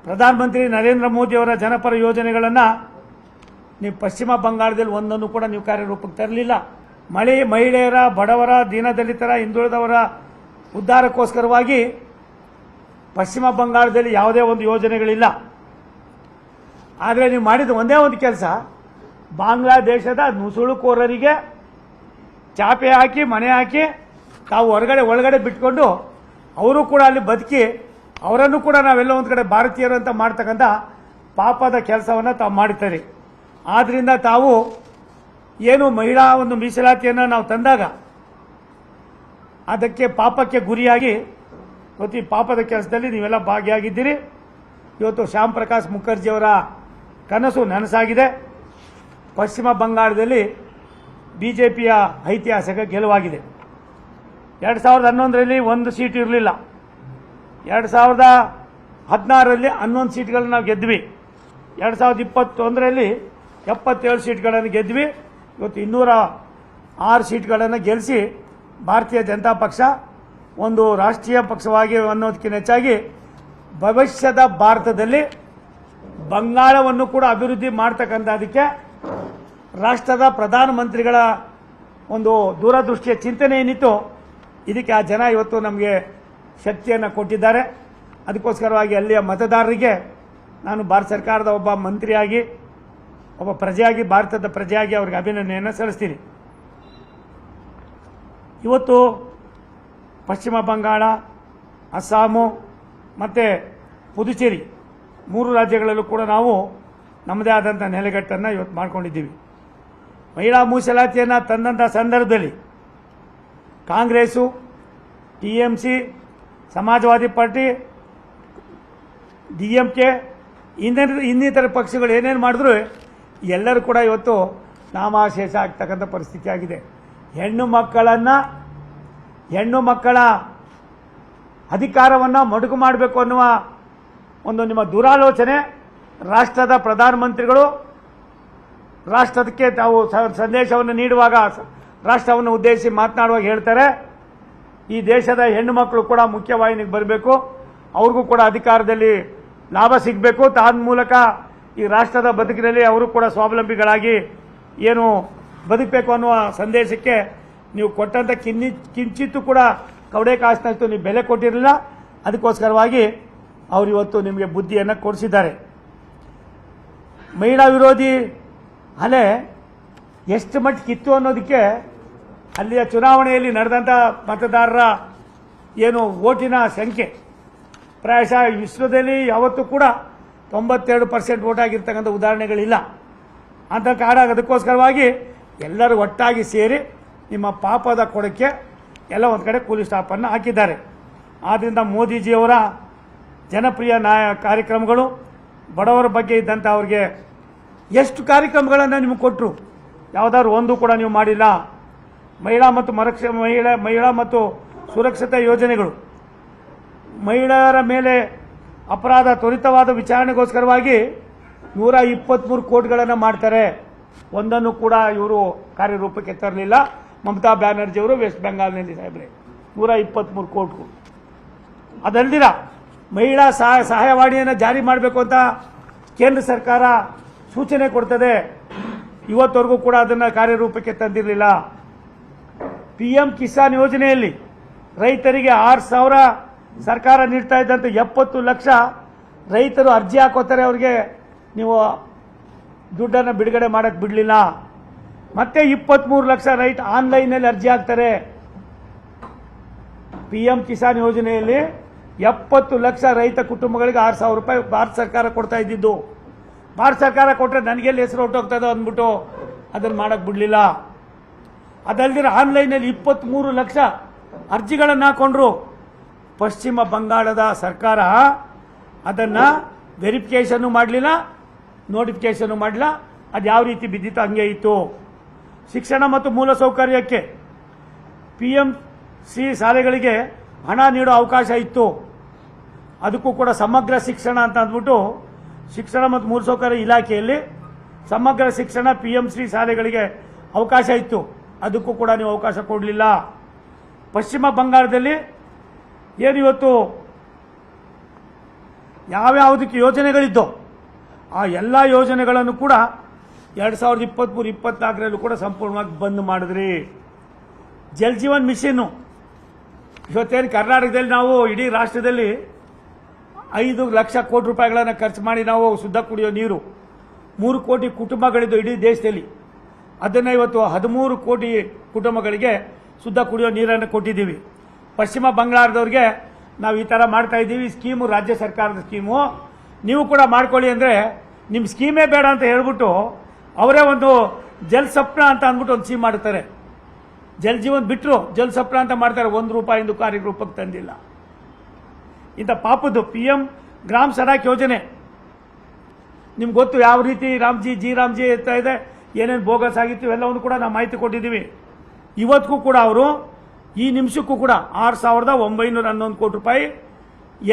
ಪ್ರಧಾನಮಂತ್ರಿ ನರೇಂದ್ರ ಮೋದಿಯವರ ಜನಪರ ಯೋಜನೆಗಳನ್ನು ನೀವು ಪಶ್ಚಿಮ ಬಂಗಾಳದಲ್ಲಿ ಒಂದನ್ನು ಕೂಡ ನೀವು ಕಾರ್ಯರೂಪಕ್ಕೆ ತರಲಿಲ್ಲ. ಮಹಿಳೆಯರ, ಬಡವರ, ದೀನದಲಿತರ, ಹಿಂದುಳಿದವರ ಉದ್ಧಾರಕ್ಕೋಸ್ಕರವಾಗಿ ಪಶ್ಚಿಮ ಬಂಗಾಳದಲ್ಲಿ ಯಾವುದೇ ಒಂದು ಯೋಜನೆಗಳಿಲ್ಲ. ಆದರೆ ನೀವು ಮಾಡಿದ ಒಂದೇ ಒಂದು ಕೆಲಸ, ಬಾಂಗ್ಲಾದೇಶದ ನುಸುಳುಕೋರರಿಗೆ ಚಾಪೆ ಹಾಕಿ ಮನೆ ಹಾಕಿ ತಾವು ಒಳಗಡೆ ಬಿಟ್ಕೊಂಡು ಅವರು ಕೂಡ ಅಲ್ಲಿ ಬದುಕಿ ಅವರನ್ನು ಕೂಡ ನಾವೆಲ್ಲ ಒಂದು ಕಡೆ ಭಾರತೀಯರು ಅಂತ ಮಾಡ್ತಕ್ಕಂಥ ಪಾಪದ ಕೆಲಸವನ್ನು ತಾವು ಮಾಡ್ತಾರೆ. ಆದ್ರಿಂದ ತಾವು ಏನು ಮಹಿಳಾ ಒಂದು ಮೀಸಲಾತಿಯನ್ನು ನಾವು ತಂದಾಗ ಅದಕ್ಕೆ ಪಾಪಕ್ಕೆ ಗುರಿಯಾಗಿ ಇವತ್ತು ಈ ಪಾಪದ ಕೆಲಸದಲ್ಲಿ ನೀವೆಲ್ಲ ಭಾಗಿಯಾಗಿದ್ದೀರಿ. ಇವತ್ತು ಶ್ಯಾಮ್ ಪ್ರಕಾಶ್ ಮುಖರ್ಜಿಯವರ ಕನಸು ನನಸಾಗಿದೆ. ಪಶ್ಚಿಮ ಬಂಗಾಳದಲ್ಲಿ ಬಿಜೆಪಿಯ ಐತಿಹಾಸಿಕ ಗೆಲುವಾಗಿದೆ. 2011ರಲ್ಲಿ 1 ಸೀಟ್ ಇರಲಿಲ್ಲ. 2016ರಲ್ಲಿ 11 ಸೀಟ್ಗಳನ್ನು ನಾವು ಗೆದ್ವಿ. 2021ರಲ್ಲಿ 77 ಸೀಟ್ಗಳನ್ನು ಗೆದ್ವಿ. ಇವತ್ತು 206 ಸೀಟ್ಗಳನ್ನು ಗೆಲ್ಲಿಸಿ ಭಾರತೀಯ ಜನತಾ ಪಕ್ಷ ಒಂದು ರಾಷ್ಟ್ರೀಯ ಪಕ್ಷವಾಗಿ ಅನ್ನೋದಕ್ಕಿಂತ ಹೆಚ್ಚಾಗಿ ಭವಿಷ್ಯದ ಭಾರತದಲ್ಲಿ ಬಂಗಾಳವನ್ನು ಕೂಡ ಅಭಿವೃದ್ಧಿ ಮಾಡ್ತಕ್ಕಂಥದಕ್ಕೆ ರಾಷ್ಟ್ರದ ಪ್ರಧಾನಮಂತ್ರಿಗಳ ಒಂದು ದೂರದೃಷ್ಟಿಯ ಚಿಂತನೆ ಏನಿತ್ತು, ಇದಕ್ಕೆ ಆ ಜನ ಇವತ್ತು ನಮಗೆ ಶಕ್ತಿಯನ್ನು ಕೊಟ್ಟಿದ್ದಾರೆ. ಅದಕ್ಕೋಸ್ಕರವಾಗಿ ಅಲ್ಲಿಯ ಮತದಾರರಿಗೆ ನಾನು ಭಾರತ ಸರ್ಕಾರದ ಒಬ್ಬ ಮಂತ್ರಿಯಾಗಿ, ಒಬ್ಬ ಪ್ರಜೆಯಾಗಿ, ಭಾರತದ ಪ್ರಜೆಯಾಗಿ ಅವರಿಗೆ ಅಭಿನಂದನೆಯನ್ನು ಸಲ್ಲಿಸ್ತೀನಿ. ಇವತ್ತು ಪಶ್ಚಿಮ ಬಂಗಾಳ, ಅಸ್ಸಾಮು ಮತ್ತು ಪುದುಚೇರಿ 3 ರಾಜ್ಯಗಳಲ್ಲೂ ಕೂಡ ನಾವು ನಮ್ಮದೇ ಆದಂಥ ನೆಲೆಗಟ್ಟನ್ನು ಇವತ್ತು ಮಾಡ್ಕೊಂಡಿದ್ದೀವಿ. ಮಹಿಳಾ ಮೀಸಲಾತಿಯನ್ನು ತಂದಂಥ ಸಂದರ್ಭದಲ್ಲಿ ಕಾಂಗ್ರೆಸ್ಸು, TMC, ಸಮಾಜವಾದಿ ಪಾರ್ಟಿ, DMK ಇನ್ನಿತರ ಪಕ್ಷಗಳು ಏನೇನು ಮಾಡಿದ್ರು ಎಲ್ಲರೂ ಕೂಡ ಇವತ್ತು ನಾಮಾಶೇಷ ಆಗ್ತಕ್ಕಂಥ ಪರಿಸ್ಥಿತಿ ಆಗಿದೆ. ಹೆಣ್ಣು ಮಕ್ಕಳ ಅಧಿಕಾರವನ್ನು ಮೊಟಕು ಮಾಡಬೇಕು ಅನ್ನುವ ಒಂದು ನಿಮ್ಮ ದುರಾಲೋಚನೆ ರಾಷ್ಟ್ರದ ಪ್ರಧಾನಮಂತ್ರಿಗಳು ರಾಷ್ಟ್ರಕ್ಕೆ ತಾವು ಸಂದೇಶವನ್ನು ನೀಡುವಾಗ, ರಾಷ್ಟ್ರವನ್ನು ಉದ್ದೇಶಿಸಿ ಮಾತನಾಡುವಾಗ ಹೇಳ್ತಾರೆ, ಈ ದೇಶದ ಹೆಣ್ಣು ಮಕ್ಕಳು ಕೂಡ ಮುಖ್ಯವಾಹಿನಿಗೆ ಬರಬೇಕು, ಅವ್ರಿಗೂ ಕೂಡ ಅಧಿಕಾರದಲ್ಲಿ ಲಾಭ ಸಿಗಬೇಕು, ತಾದ ಮೂಲಕ ಈ ರಾಷ್ಟ್ರದ ಬದುಕಿನಲ್ಲಿ ಅವರು ಕೂಡ ಸ್ವಾವಲಂಬಿಗಳಾಗಿ ಏನು ಬದುಕಬೇಕು ಅನ್ನುವ ಸಂದೇಶಕ್ಕೆ ನೀವು ಕೊಟ್ಟಂಥ ಕಿಂಚಿತ್ತೂ ಕೂಡ ಕವಡೆ ಕಾಸಿನಷ್ಟು ನೀವು ಬೆಲೆ ಕೊಟ್ಟಿರಲಿಲ್ಲ. ಅದಕ್ಕೋಸ್ಕರವಾಗಿ ಅವರು ಇವತ್ತು ನಿಮಗೆ ಬುದ್ಧಿಯನ್ನು ಕೊಡಿಸಿದ್ದಾರೆ. ಮಹಿಳಾ ವಿರೋಧಿ ಅಲೆ ಎಷ್ಟು ಮಟ್ಟಿಗಿತ್ತು ಅನ್ನೋದಕ್ಕೆ ಅಲ್ಲಿಯ ಚುನಾವಣೆಯಲ್ಲಿ ನಡೆದಂಥ ಮತದಾರರ ಏನು ಓಟಿನ ಸಂಖ್ಯೆ ಪ್ರಾಯಶಃ ವಿಶ್ವದಲ್ಲಿ ಯಾವತ್ತೂ ಕೂಡ 92% ಓಟ್ ಆಗಿರ್ತಕ್ಕಂಥ ಉದಾಹರಣೆಗಳಿಲ್ಲ ಅಂತ ಅದಕ್ಕೋಸ್ಕರವಾಗಿ ಎಲ್ಲರೂ ಒಟ್ಟಾಗಿ ಸೇರಿ ನಿಮ್ಮ ಪಾಪದ ಕೊಡಕ್ಕೆ ಎಲ್ಲ ಒಂದು ಕಡೆ ಕೂಲಿ ಸ್ಟಾಪನ್ನು ಹಾಕಿದ್ದಾರೆ. ಆದ್ದರಿಂದ ಮೋದಿಜಿಯವರ ಜನಪ್ರಿಯ ಕಾರ್ಯಕ್ರಮಗಳು, ಬಡವರ ಬಗ್ಗೆ ಇದ್ದಂಥ ಅವ್ರಿಗೆ ಎಷ್ಟು ಕಾರ್ಯಕ್ರಮಗಳನ್ನು ನಿಮಗೆ ಕೊಟ್ಟರು, ಯಾವುದಾದ್ರು ಒಂದು ಕೂಡ ನೀವು ಮಾಡಿಲ್ಲ. ಮಹಿಳಾ ಮತ್ತು ಸುರಕ್ಷತಾ ಯೋಜನೆಗಳು, ಮಹಿಳೆಯರ ಮೇಲೆ ಅಪರಾಧ ತ್ವರಿತವಾದ ವಿಚಾರಣೆಗೋಸ್ಕರವಾಗಿ 123 ಕೋಟಿಗಳನ್ನು ಮಾಡ್ತಾರೆ. ಒಂದನ್ನು ಕೂಡ ಇವರು ಕಾರ್ಯರೂಪಕ್ಕೆ ತರಲಿಲ್ಲ. ಮಮತಾ ಬ್ಯಾನರ್ಜಿಯವರು ವೆಸ್ಟ್ ಬೆಂಗಾಲ್ನಲ್ಲಿ ಸಾಹೇಬ್ರೆ 123 ಕೋಟಿ. ಅದಲ್ದಿರ ಮಹಿಳಾ ಸಹಾಯವಾಣಿಯನ್ನು ಜಾರಿ ಮಾಡಬೇಕು ಅಂತ ಕೇಂದ್ರ ಸರ್ಕಾರ ಸೂಚನೆ ಕೊಡ್ತದೆ. ಇವತ್ತವರೆಗೂ ಕೂಡ ಅದನ್ನು ಕಾರ್ಯರೂಪಕ್ಕೆ ತಂದಿರಲಿಲ್ಲ. PM ಕಿಸಾನ್ ಯೋಜನೆಯಲ್ಲಿ ರೈತರಿಗೆ 6,000 ಸರ್ಕಾರ ನೀಡ್ತಾ ಇದ್ದಂಥ 70 ಲಕ್ಷ ರೈತರು ಅರ್ಜಿ ಹಾಕೋತಾರೆ. ಅವ್ರಿಗೆ ನೀವು ದುಡ್ಡನ್ನು ಬಿಡುಗಡೆ ಮಾಡಕ್ಕೆ ಬಿಡಲಿಲ್ಲ. ಮತ್ತೆ 23 ಲಕ್ಷ ರೈತ ಆನ್ಲೈನ್ನಲ್ಲಿ ಅರ್ಜಿ ಹಾಕ್ತಾರೆ. PM ಕಿಸಾನ್ ಯೋಜನೆಯಲ್ಲಿ 70 ಲಕ್ಷ ರೈತ ಕುಟುಂಬಗಳಿಗೆ 6,000 ರೂಪಾಯಿ ಭಾರತ ಸರ್ಕಾರ ಕೊಡ್ತಾ ಇದ್ದಿದ್ದು. ಭಾರತ ಸರ್ಕಾರ ಕೊಟ್ಟರೆ ನನಗೆಲ್ಲಿ ಹೆಸರು ಹೊಟ್ಟೋಗ್ತದೋ ಅಂದ್ಬಿಟ್ಟು ಅದನ್ನು ಮಾಡಕ್ಕೆ ಬಿಡಲಿಲ್ಲ. ಅದಲ್ದಿರ ಆನ್ಲೈನಲ್ಲಿ 23 ಲಕ್ಷ ಅರ್ಜಿಗಳನ್ನು ಹಾಕೊಂಡ್ರು. ಪಶ್ಚಿಮ ಬಂಗಾಳದ ಸರ್ಕಾರ ಅದನ್ನು ವೆರಿಫಿಕೇಷನ್ನು ಮಾಡಲಿಲ್ಲ, ನೋಟಿಫಿಕೇಷನ್ನು ಮಾಡಲಿಲ್ಲ. ಅದು ಯಾವ ರೀತಿ ಬಿದ್ದಿತ್ತು ಹಂಗೆ ಇತ್ತು. ಶಿಕ್ಷಣ ಮತ್ತು ಮೂಲಸೌಕರ್ಯಕ್ಕೆ PMC ಶಾಲೆಗಳಿಗೆ ಹಣ ನೀಡೋ ಅವಕಾಶ ಇತ್ತು. ಅದಕ್ಕೂ ಕೂಡ ಸಮಗ್ರ ಶಿಕ್ಷಣ ಅಂತ ಅಂದ್ಬಿಟ್ಟು ಶಿಕ್ಷಣ ಮತ್ತು ಮೂಲಸೌಕರ್ಯ ಇಲಾಖೆಯಲ್ಲಿ ಸಮಗ್ರ ಶಿಕ್ಷಣ PMC ಶಾಲೆಗಳಿಗೆ ಅವಕಾಶ ಇತ್ತು. ಅದಕ್ಕೂ ಕೂಡ ನೀವು ಅವಕಾಶ ಕೊಡಲಿಲ್ಲ. ಪಶ್ಚಿಮ ಬಂಗಾಳದಲ್ಲಿ ಏನು ಇವತ್ತು ಯಾವ್ಯಾವುದಕ್ಕೆ ಯೋಜನೆಗಳಿದ್ದೋ ಆ ಎಲ್ಲ ಯೋಜನೆಗಳನ್ನು ಕೂಡ 2023-24 ಕೂಡ ಸಂಪೂರ್ಣವಾಗಿ ಬಂದ್ ಮಾಡಿದ್ರಿ. ಜಲ್ ಜೀವನ್ ಮಿಷನ್ನು ಇವತ್ತೇನು ಕರ್ನಾಟಕದಲ್ಲಿ ನಾವು ಇಡೀ ರಾಷ್ಟ್ರದಲ್ಲಿ 5 ಲಕ್ಷ ಕೋಟಿ ರೂಪಾಯಿಗಳನ್ನು ಖರ್ಚು ಮಾಡಿ ನಾವು ಶುದ್ಧ ಕುಡಿಯೋ ನೀರು 3 ಕೋಟಿ ಕುಟುಂಬಗಳಿದ್ದು ಇಡೀ ದೇಶದಲ್ಲಿ, ಅದನ್ನು ಇವತ್ತು 13 ಕೋಟಿ ಕುಟುಂಬಗಳಿಗೆ ಶುದ್ಧ ಕುಡಿಯೋ ನೀರನ್ನು ಕೊಟ್ಟಿದ್ದೀವಿ. ಪಶ್ಚಿಮ ಬಂಗಾಳದವ್ರಿಗೆ ನಾವು ಈ ಥರ ಮಾಡ್ತಾ ಇದ್ದೀವಿ, ಸ್ಕೀಮು ರಾಜ್ಯ ಸರ್ಕಾರದ ಸ್ಕೀಮು, ನೀವು ಕೂಡ ಮಾಡ್ಕೊಳ್ಳಿ ಅಂದರೆ ನಿಮ್ಮ ಸ್ಕೀಮೇ ಬೇಡ ಅಂತ ಹೇಳ್ಬಿಟ್ಟು ಅವರೇ ಒಂದು ಜಲ್ ಸಪ್ನ ಅಂತ ಅಂದ್ಬಿಟ್ಟು ಒಂದು ಸ್ಕೀಮ್ ಮಾಡ್ತಾರೆ. ಜಲ್ ಜೀವನ್ ಬಿಟ್ಟರು ಜಲ್ ಸಪ್ನ ಅಂತ ಮಾಡ್ತಾರೆ, ₹1 ಕಾರ್ಯರೂಪಕ್ಕೆ ತಂದಿಲ್ಲ. ಇಂಥ ಪಾಪದ್ದು PM ಗ್ರಾಮ ಸಡಕ್ ಯೋಜನೆ ನಿಮ್ಗೆ ಗೊತ್ತು ಯಾವ ರೀತಿ ರಾಮ್ಜಿ ಇರ್ತಾ ಇದೆ, ಏನೇನು ಬೋಗಸ್ ಆಗಿತ್ತು ಎಲ್ಲವನ್ನು ಕೂಡ ನಾವು ಮಾಹಿತಿ ಕೊಟ್ಟಿದ್ದೀವಿ. ಇವತ್ತಿಗೂ ಕೂಡ ಅವರು ಈ ನಿಮಿಷಕ್ಕೂ ಕೂಡ 6,911 ಕೋಟಿ ರೂಪಾಯಿ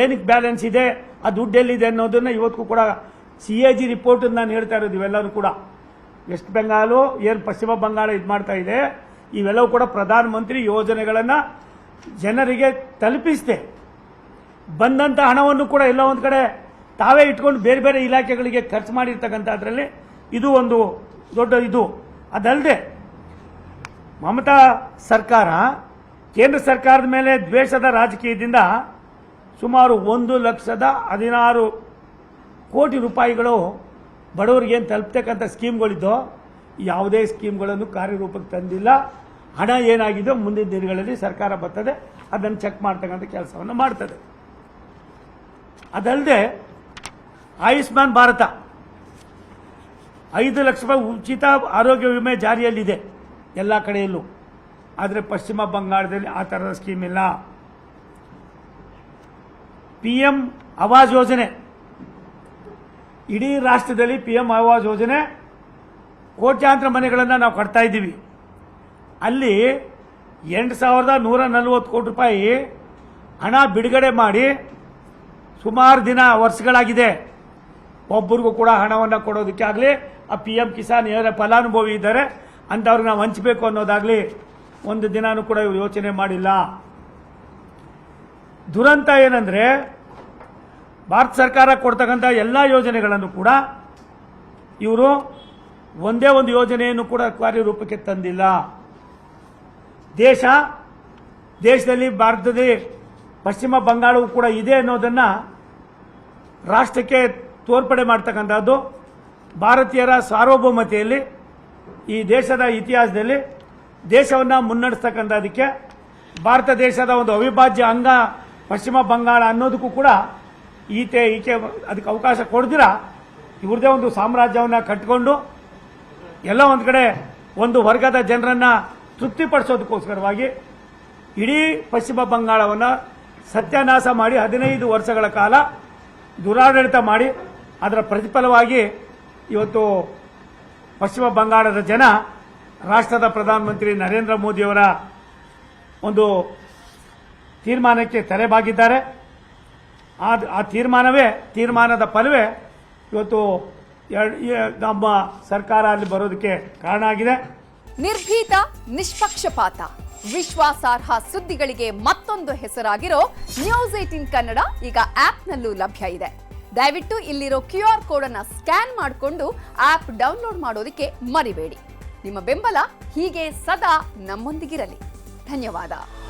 ಏನಕ್ಕೆ ಬ್ಯಾಲೆನ್ಸ್ ಇದೆ, ಆ ದುಡ್ಡು ಎಲ್ಲಿದೆ ಅನ್ನೋದನ್ನ ಇವತ್ತಿಗೂ ಕೂಡ CAG ರಿಪೋರ್ಟ್ ನಾನು ಹೇಳ್ತಾ ಇರೋದು. ಇವೆಲ್ಲರೂ ಕೂಡ ವೆಸ್ಟ್ ಬೆಂಗಾಲು ಏನು ಪಶ್ಚಿಮ ಬಂಗಾಳ ಇದು ಮಾಡ್ತಾ ಇದೆ, ಇವೆಲ್ಲವೂ ಕೂಡ ಪ್ರಧಾನಮಂತ್ರಿ ಯೋಜನೆಗಳನ್ನು ಜನರಿಗೆ ತಲುಪಿಸಿದೆ. ಬಂದಂಥ ಹಣವನ್ನು ಕೂಡ ಎಲ್ಲ ಒಂದು ಕಡೆ ತಾವೇ ಇಟ್ಕೊಂಡು ಬೇರೆ ಬೇರೆ ಇಲಾಖೆಗಳಿಗೆ ಖರ್ಚು ಮಾಡಿರ್ತಕ್ಕಂಥದ್ರಲ್ಲಿ ಇದು ಒಂದು ದೊಡ್ಡ ಇದು. ಅದಲ್ಲದೆ ಮಮತಾ ಸರ್ಕಾರ ಕೇಂದ್ರ ಸರ್ಕಾರದ ಮೇಲೆ ದ್ವೇಷದ ರಾಜಕೀಯದಿಂದ ಸುಮಾರು 1,16 ಕೋಟಿ ರೂಪಾಯಿಗಳು ಬಡವರಿಗೆ ಏನು ತಲುಪ್ತಕ್ಕಂಥ ಸ್ಕೀಮ್ಗಳಿದ್ದೋ ಯಾವುದೇ ಸ್ಕೀಮ್ಗಳನ್ನು ಕಾರ್ಯರೂಪಕ್ಕೆ ತಂದಿಲ್ಲ. ಹಣ ಏನಾಗಿದೆಯೋ ಮುಂದಿನ ದಿನಗಳಲ್ಲಿ ಸರ್ಕಾರ ಬರ್ತದೆ, ಅದನ್ನು ಚೆಕ್ ಮಾಡ್ತಕ್ಕಂಥ ಕೆಲಸವನ್ನು ಮಾಡ್ತದೆ. ಅದಲ್ಲದೆ ಆಯುಷ್ಮಾನ್ ಭಾರತ 5 ಲಕ್ಷ ರೂಪಾಯಿ ಉಚಿತ ಆರೋಗ್ಯ ವಿಮೆ ಜಾರಿಯಲ್ಲಿದೆ ಎಲ್ಲ ಕಡೆಯಲ್ಲೂ, ಆದರೆ ಪಶ್ಚಿಮ ಬಂಗಾಳದಲ್ಲಿ ಆ ಥರದ ಸ್ಕೀಮ್ ಇಲ್ಲ. PM ಆವಾಸ್ ಯೋಜನೆ ಇಡೀ ರಾಷ್ಟ್ರದಲ್ಲಿ PM ಆವಾಸ್ ಯೋಜನೆ ಕೋಟ್ಯಾಂತರ ಮನೆಗಳನ್ನು ನಾವು ಕಟ್ತಾ ಇದ್ದೀವಿ. ಅಲ್ಲಿ 8,140 ಕೋಟಿ ರೂಪಾಯಿ ಹಣ ಬಿಡುಗಡೆ ಮಾಡಿ ಸುಮಾರು ವರ್ಷಗಳಾಗಿದೆ. ಒಬ್ಬರಿಗೂ ಕೂಡ ಹಣವನ್ನು ಕೊಡೋದಕ್ಕೆ ಆಗಲಿ, ಆ PM ಕಿಸಾನ್ ಯಾರ ಫಲಾನುಭವಿ ಇದ್ದಾರೆ ಅಂಥವ್ರಿಗೆ ನಾವು ಹಂಚಬೇಕು ಅನ್ನೋದಾಗಲಿ ಒಂದು ದಿನಾನೂ ಕೂಡ ಇವರು ಯೋಚನೆ ಮಾಡಿಲ್ಲ. ದುರಂತ ಏನಂದ್ರೆ ಭಾರತ ಸರ್ಕಾರ ಕೊಡ್ತಕ್ಕಂಥ ಎಲ್ಲ ಯೋಜನೆಗಳನ್ನು ಕೂಡ ಇವರು ಒಂದೇ ಒಂದು ಯೋಜನೆಯನ್ನು ಕೂಡ ಕಾರ್ಯರೂಪಕ್ಕೆ ತಂದಿಲ್ಲ. ದೇಶದಲ್ಲಿ ಭಾರತದಲ್ಲಿ ಪಶ್ಚಿಮ ಬಂಗಾಳವು ಕೂಡ ಇದೆ ಅನ್ನೋದನ್ನು ರಾಷ್ಟ್ರಕ್ಕೆ ತೋರ್ಪಡೆ ಮಾಡ್ತಕ್ಕಂಥದ್ದು. ಭಾರತೀಯರ ಸಾರ್ವಭೌಮತೆಯಲ್ಲಿ ಈ ದೇಶದ ಇತಿಹಾಸದಲ್ಲಿ ದೇಶವನ್ನು ಮುನ್ನಡೆಸ್ತಕ್ಕಂಥದಕ್ಕೆ ಭಾರತ ದೇಶದ ಒಂದು ಅವಿಭಾಜ್ಯ ಅಂಗ ಪಶ್ಚಿಮ ಬಂಗಾಳ ಅನ್ನೋದಕ್ಕೂ ಕೂಡ ಈಕೆ ಅದಕ್ಕೆ ಅವಕಾಶ ಕೊಡ್ದಿರ ಇವ್ರದೇ ಒಂದು ಸಾಮ್ರಾಜ್ಯವನ್ನು ಕಟ್ಟಿಕೊಂಡು ಎಲ್ಲ ಒಂದು ಕಡೆ ಒಂದು ವರ್ಗದ ಜನರನ್ನು ತೃಪ್ತಿಪಡಿಸೋದಕ್ಕೋಸ್ಕರವಾಗಿ ಇಡೀ ಪಶ್ಚಿಮ ಬಂಗಾಳವನ್ನು ಸತ್ಯಾನಾಶ ಮಾಡಿ 15 ವರ್ಷಗಳ ಕಾಲ ದುರಾಡಳಿತ ಮಾಡಿ ಅದರ ಪ್ರತಿಫಲವಾಗಿ ಇವತ್ತು ಪಶ್ಚಿಮ ಬಂಗಾಳದ ಜನ ರಾಷ್ಟ್ರದ ಪ್ರಧಾನಮಂತ್ರಿ ನರೇಂದ್ರ ಮೋದಿಯವರ ಒಂದು ತೀರ್ಮಾನಕ್ಕೆ ತಲೆಬಾಗಿದ್ದಾರೆ. ಆ ತೀರ್ಮಾನದ ಫಲವೇ ಇವತ್ತು ನಮ್ಮ ಸರ್ಕಾರ ಅಲ್ಲಿ ಬರೋದಕ್ಕೆ ಕಾರಣ ಆಗಿದೆ. ನಿರ್ಭೀತ, ನಿಷ್ಪಕ್ಷಪಾತ, ವಿಶ್ವಾಸಾರ್ಹ ಸುದ್ದಿಗಳಿಗೆ ಮತ್ತೊಂದು ಹೆಸರಾಗಿರೋ ನ್ಯೂಸ್ 18 ಕನ್ನಡ ಈಗ ಆಪ್ನಲ್ಲೂ ಲಭ್ಯ ಇದೆ. ದಯವಿಟ್ಟು ಇಲ್ಲಿರೋ QR ಕೋಡ್ ಅನ್ನು ಸ್ಕ್ಯಾನ್ ಮಾಡಿಕೊಂಡು ಆಪ್ ಡೌನ್ಲೋಡ್ ಮಾಡೋದಕ್ಕೆ ಮರಿಬೇಡಿ. ನಿಮ್ಮ ಬೆಂಬಲ ಹೀಗೆ ಸದಾ ನಮ್ಮೊಂದಿಗಿರಲಿ. ಧನ್ಯವಾದ.